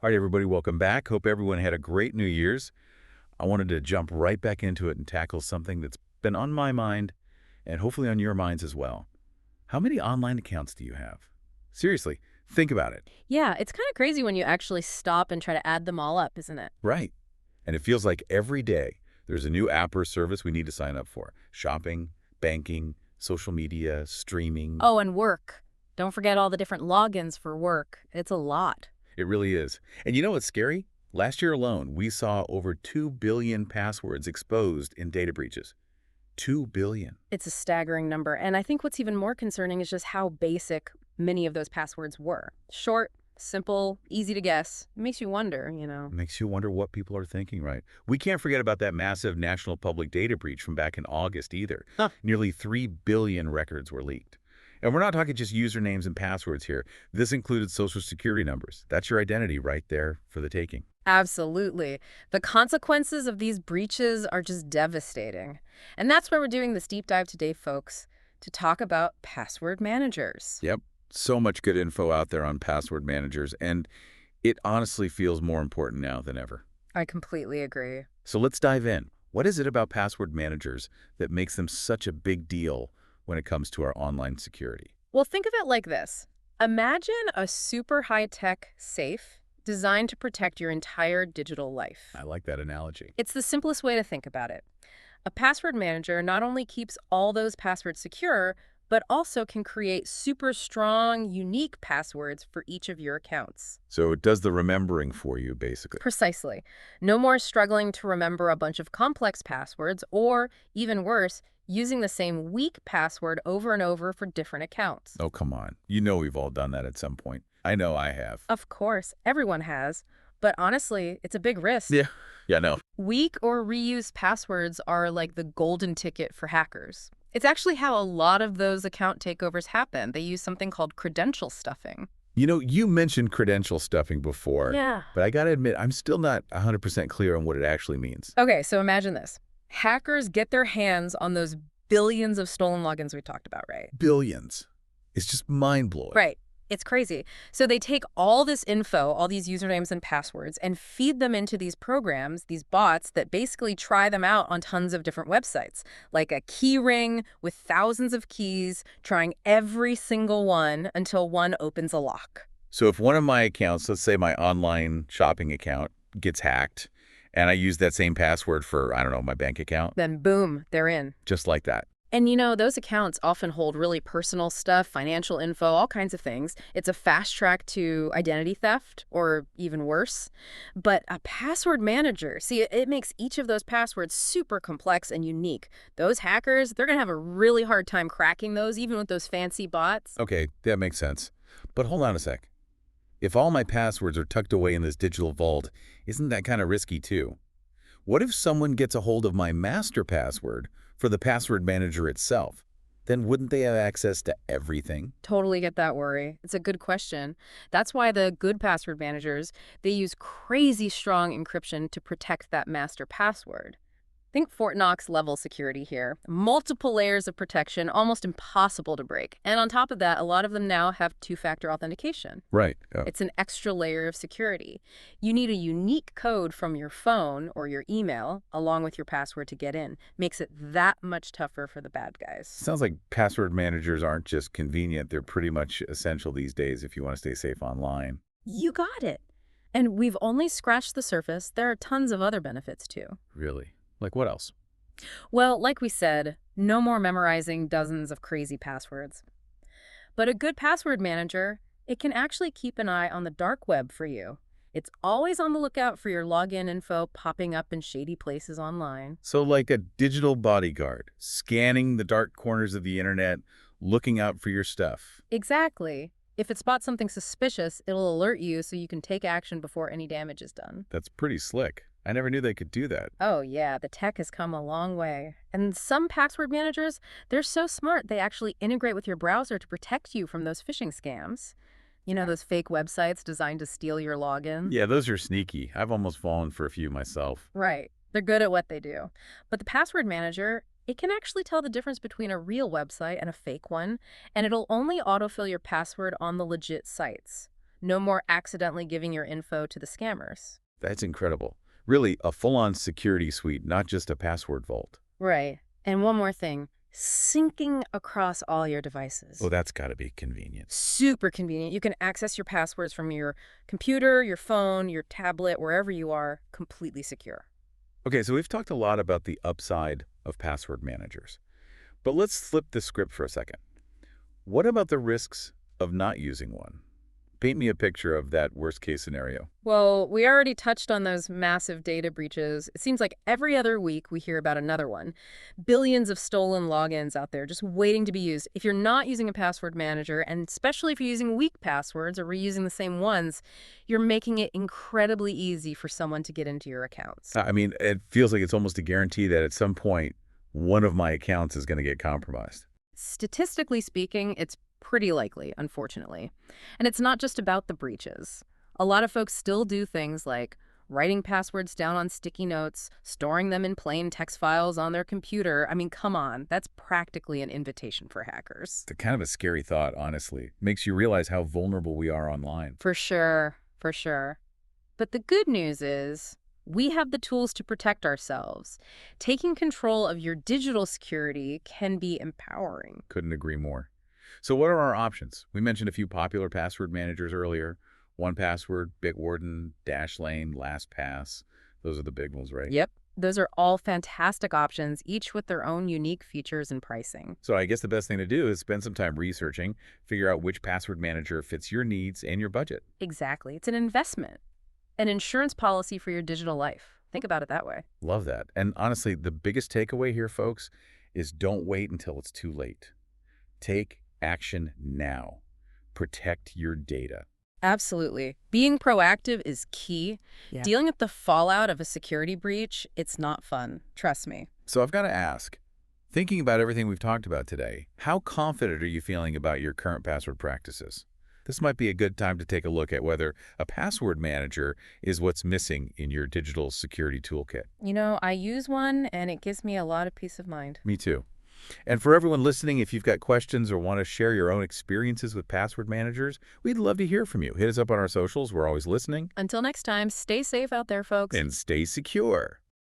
All right, everybody, welcome back. Hope everyone had a great New Year's. I wanted to jump right back into it and tackle something that's been on my mind and hopefully on your minds as well. How many online accounts do you have? Seriously, think about it. Yeah, it's kind of crazy when you actually stop and try to add them all up, isn't it? Right. And it feels like every day there's a new app or service we need to sign up for. Shopping, banking, social media, streaming. Oh, and work. Don't forget all the different logins for work. It's a lot. It really is. And you know what's scary? Last year alone, we saw over 2 billion passwords exposed in data breaches. 2 billion. It's a staggering number. And I think what's even more concerning is just how basic many of those passwords were. Short, simple, easy to guess. It makes you wonder. Makes you wonder what people are thinking, right? We can't forget about that massive national public data breach from back in August either. Huh. Nearly 3 billion records were leaked. And we're not talking just usernames and passwords here. This included social security numbers. That's your identity right there for the taking. Absolutely. The consequences of these breaches are just devastating. And that's why we're doing this deep dive today, folks, to talk about password managers. Yep. So much good info out there on password managers, and it honestly feels more important now than ever. I completely agree. So let's dive in. What is it about password managers that makes them such a big deal when it comes to our online security? Well, think of it like this. Imagine a super high-tech safe designed to protect your entire digital life. I like that analogy. It's the simplest way to think about it. A password manager not only keeps all those passwords secure, but also can create super strong, unique passwords for each of your accounts. So it does the remembering for you, basically. Precisely. No more struggling to remember a bunch of complex passwords, or, even worse, using the same weak password over and over for different accounts. Oh, come on. You know we've all done that at some point. I know I have. Of course, everyone has. But honestly, it's a big risk. Yeah, no. Weak or reused passwords are like the golden ticket for hackers. It's actually how a lot of those account takeovers happen. They use something called credential stuffing. You know, you mentioned credential stuffing before. Yeah. But I gotta admit, I'm still not 100% clear on what it actually means. Okay, so imagine this. Hackers get their hands on those billions of stolen logins we talked about, right? Billions. It's just mind-blowing. Right. It's crazy. So they take all this info, all these usernames and passwords, and feed them into these programs, these bots that basically try them out on tons of different websites, like a key ring with thousands of keys, trying every single one until one opens a lock. So if one of my accounts, let's say my online shopping account, gets hacked, and I use that same password for, I don't know, my bank account, Then boom, they're in. just like that. And those accounts often hold really personal stuff, financial info, all kinds of things. It's a fast track to identity theft, or even worse. But a password manager, see, it makes each of those passwords super complex and unique. Those hackers, they're going to have a really hard time cracking those, even with those fancy bots. Okay, that makes sense. But hold on a sec. If all my passwords are tucked away in this digital vault, isn't that kind of risky too? What if someone gets a hold of my master password for the password manager itself? Then wouldn't they have access to everything? Totally get that worry. It's a good question. That's why the good password managers, they use crazy strong encryption to protect that master password. Think Fort Knox level security here. Multiple layers of protection, almost impossible to break. And on top of that, a lot of them now have two-factor authentication. Right. It's an extra layer of security. You need a unique code from your phone or your email, along with your password to get in. Makes it that much tougher for the bad guys. Sounds like password managers aren't just convenient. They're pretty much essential these days if you want to stay safe online. You got it. And we've only scratched the surface. There are tons of other benefits, too. Really? Like what else? Well, like we said, no more memorizing dozens of crazy passwords. But a good password manager, it can actually keep an eye on the dark web for you. It's always on the lookout for your login info popping up in shady places online. So like a digital bodyguard, scanning the dark corners of the internet, looking out for your stuff. Exactly. If it spots something suspicious, it'll alert you so you can take action before any damage is done. That's pretty slick. I never knew they could do that. Oh yeah, the tech has come a long way. And some password managers, they're so smart they actually integrate with your browser to protect you from those phishing scams. Those fake websites designed to steal your login? Yeah, those are sneaky. I've almost fallen for a few myself. Right. They're good at what they do. But the password manager, it can actually tell the difference between a real website and a fake one, and it'll only autofill your password on the legit sites. No more accidentally giving your info to the scammers. That's incredible. Really, a full-on security suite, not just a password vault. Right. And one more thing, syncing across all your devices. Oh, that's got to be convenient. Super convenient. You can access your passwords from your computer, your phone, your tablet, wherever you are, completely secure. Okay, so we've talked a lot about the upside of password managers. But let's flip the script for a second. What about the risks of not using one? Paint me a picture of that worst-case scenario. Well, we already touched on those massive data breaches. It seems like every other week we hear about another one. Billions of stolen logins out there just waiting to be used. If you're not using a password manager, and especially if you're using weak passwords or reusing the same ones, you're making it incredibly easy for someone to get into your accounts. I mean, it feels like it's almost a guarantee that at some point, one of my accounts is going to get compromised. Statistically speaking, it's pretty likely, unfortunately. And it's not just about the breaches. A lot of folks still do things like writing passwords down on sticky notes, storing them in plain text files on their computer. I mean, come on, that's practically an invitation for hackers. It's kind of a scary thought, honestly. Makes you realize how vulnerable we are online. For sure, for sure. But the good news is we have the tools to protect ourselves. Taking control of your digital security can be empowering. Couldn't agree more. So what are our options? We mentioned a few popular password managers earlier. 1Password, Bitwarden, Dashlane, LastPass. Those are the big ones, right? Yep. Those are all fantastic options, each with their own unique features and pricing. So I guess the best thing to do is spend some time researching, figure out which password manager fits your needs and your budget. Exactly. It's an investment, an insurance policy for your digital life. Think about it that way. Love that. And honestly, the biggest takeaway here, folks, is don't wait until it's too late. Take action now. Protect your data. Absolutely. Being proactive is key. Yeah. Dealing with the fallout of a security breach, it's not fun. Trust me. So I've got to ask, thinking about everything we've talked about today, how confident are you feeling about your current password practices? This might be a good time to take a look at whether a password manager is what's missing in your digital security toolkit. You know, I use one and it gives me a lot of peace of mind. Me too. And for everyone listening, if you've got questions or want to share your own experiences with password managers, we'd love to hear from you. Hit us up on our socials. We're always listening. Until next time, stay safe out there, folks. And stay secure.